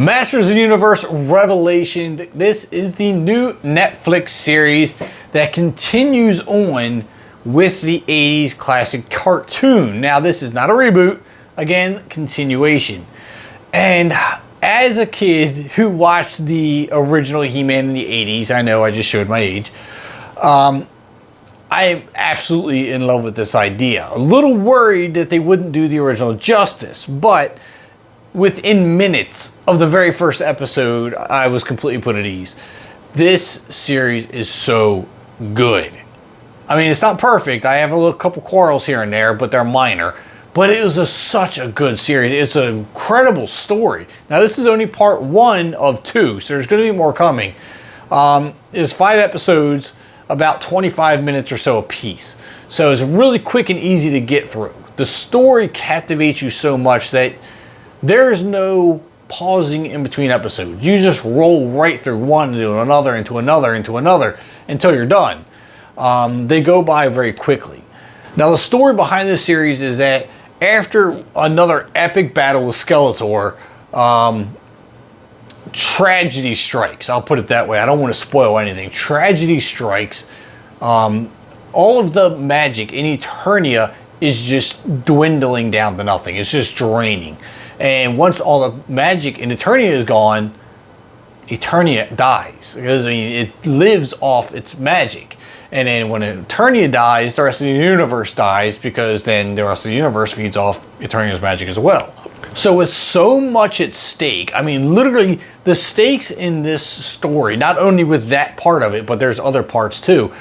Masters of the Universe Revelation. This is the new Netflix series that continues on with the 80s classic cartoon. Now, this is not a reboot. Again, continuation. And as a kid who watched the original He-Man in the 80s, I know I just showed my age, I am absolutely in love with this idea. A little worried that they wouldn't do the original justice, but within minutes of the very first episode, I was completely put at ease. This series is so good. I mean, it's not perfect. I have a couple quarrels here and there, but they're minor. But it was such a good series. It's an incredible story. Now, this is only part 1 of 2, so there's going to be more coming. It's 5 episodes, about 25 minutes or so a piece. So it's really quick and easy to get through. The story captivates you so much that there's no pausing in between episodes. You just roll right through one into another, into another, into another, until you're done. They go by very quickly. Now, the story behind this series is that after another epic battle with Skeletor, tragedy strikes. I'll put it that way. I don't want to spoil anything. Tragedy strikes. All of the magic in Eternia is just dwindling down to nothing. It's just draining. And once all the magic in Eternia is gone, Eternia dies. Because, I mean, it lives off its magic. And then when Eternia dies, the rest of the universe dies, because then the rest of the universe feeds off Eternia's magic as well. So with so much at stake, I mean, literally the stakes in this story, not only with that part of it, but there's other parts too.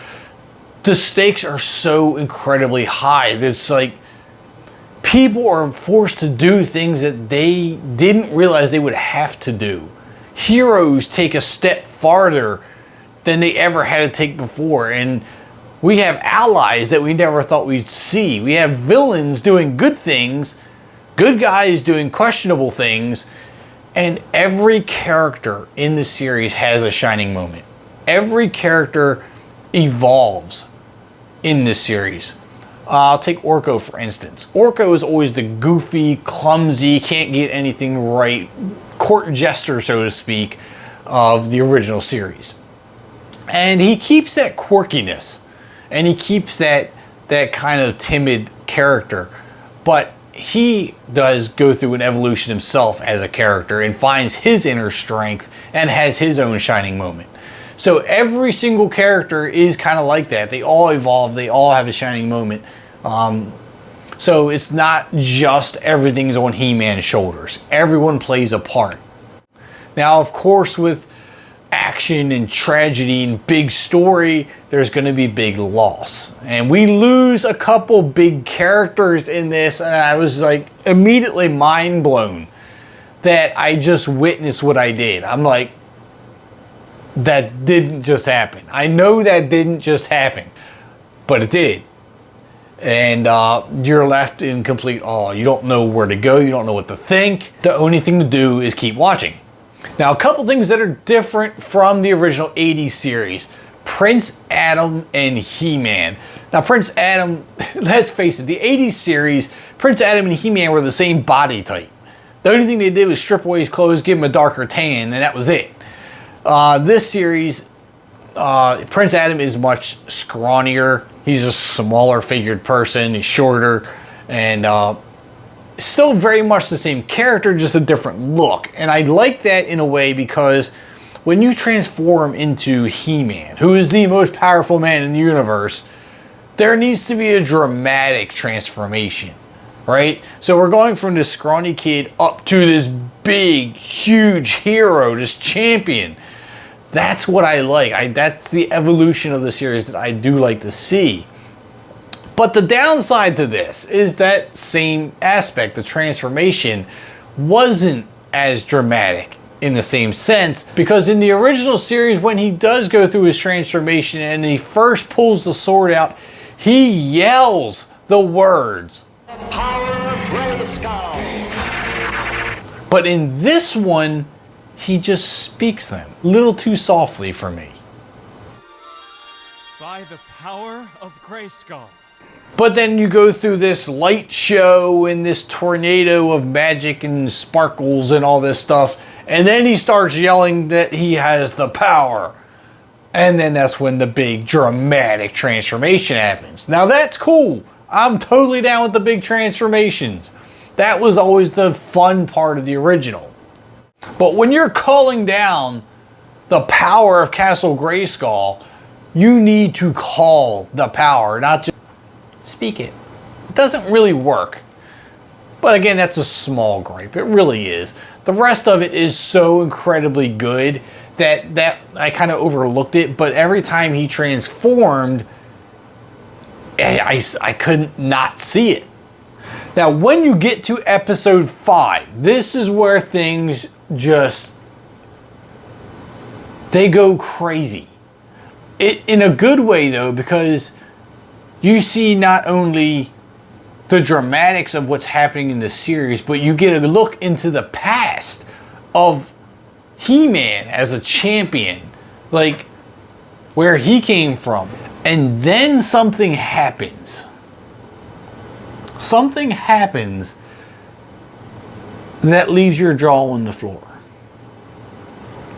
The stakes are so incredibly high. It's like people are forced to do things that they didn't realize they would have to do. Heroes take a step farther than they ever had to take before. And we have allies that we never thought we'd see. We have villains doing good things, good guys doing questionable things, and every character in the series has a shining moment. Every character evolves in this series. I'll take Orko for instance. Orko is always the goofy, clumsy, can't get anything right, court jester, so to speak, of the original series. And he keeps that quirkiness, and he keeps that kind of timid character, but he does go through an evolution himself as a character and finds his inner strength and has his own shining moment. So every single character is kind of like that. They all evolve. They all have a shining moment. So it's not just everything's on He-Man's shoulders. Everyone plays a part. Now, of course, with action and tragedy and big story, there's going to be big loss. And we lose a couple big characters in this, and I was like immediately mind blown that I just witnessed what I did. I'm like, that didn't just happen. I know that didn't just happen, but it did. And you're left in complete awe. You don't know where to go. You don't know what to think. The only thing to do is keep watching. Now, a couple things that are different from the original 80s series. Prince Adam and He-Man. Now, Prince Adam, let's face it, the 80s series, Prince Adam and He-Man were the same body type. The only thing they did was strip away his clothes, give him a darker tan, and that was it. This series, Prince Adam is much scrawnier. He's a smaller figured person. He's shorter, and still very much the same character, just a different look. And I like that in a way because when you transform into He-Man, who is the most powerful man in the universe, there needs to be a dramatic transformation, right? So we're going from this scrawny kid up to this big, huge hero, this champion. That's what I like. That's the evolution of the series that I do like to see. But the downside to this is that same aspect, the transformation, wasn't as dramatic in the same sense, because in the original series, when he does go through his transformation and he first pulls the sword out, he yells the words, "Power of Grayskull." But in this one, he just speaks them a little too softly for me. By the power of Grayskull. But then you go through this light show and this tornado of magic and sparkles and all this stuff, And then he starts yelling that he has the power. And then that's when the big dramatic transformation happens. Now that's cool. I'm totally down with the big transformations. That was always the fun part of the original. But when you're calling down the power of Castle Grayskull, you need to call the power, not just speak it. It doesn't really work. But again, that's a small gripe. It really is. The rest of it is so incredibly good that I kind of overlooked it. But every time he transformed, I couldn't not see it. Now, when you get to episode 5, this is where things just, they go crazy. In a good way, though, because you see not only the dramatics of what's happening in the series, but you get a look into the past of He-Man as a champion, like where he came from. And then something happens. Something happens that leaves your jaw on the floor.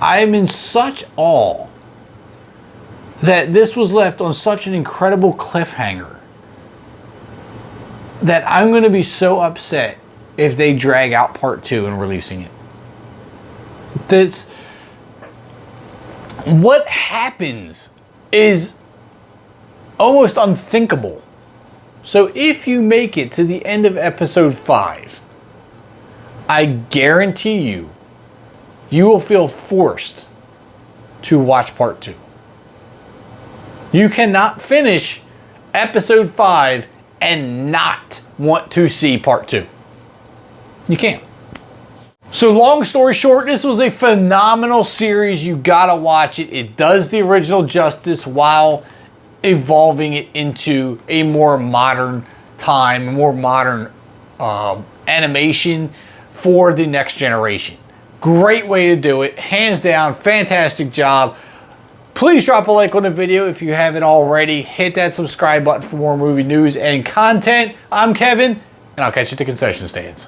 I'm in such awe that this was left on such an incredible cliffhanger that I'm going to be so upset if they drag out part 2 and releasing it. What happens is almost unthinkable. So if you make it to the end of episode 5, I guarantee you will feel forced to watch part 2. You cannot finish episode 5 and not want to see part 2. You can't. So long story short, this was a phenomenal series. You gotta watch it. It does the original justice while evolving it into a more modern time, more modern animation for the next generation. Great way to do it. Hands down, fantastic job. Please drop a like on the video if you haven't already. Hit that subscribe button for more movie news and content. I'm Kevin, and I'll catch you at the concession stands.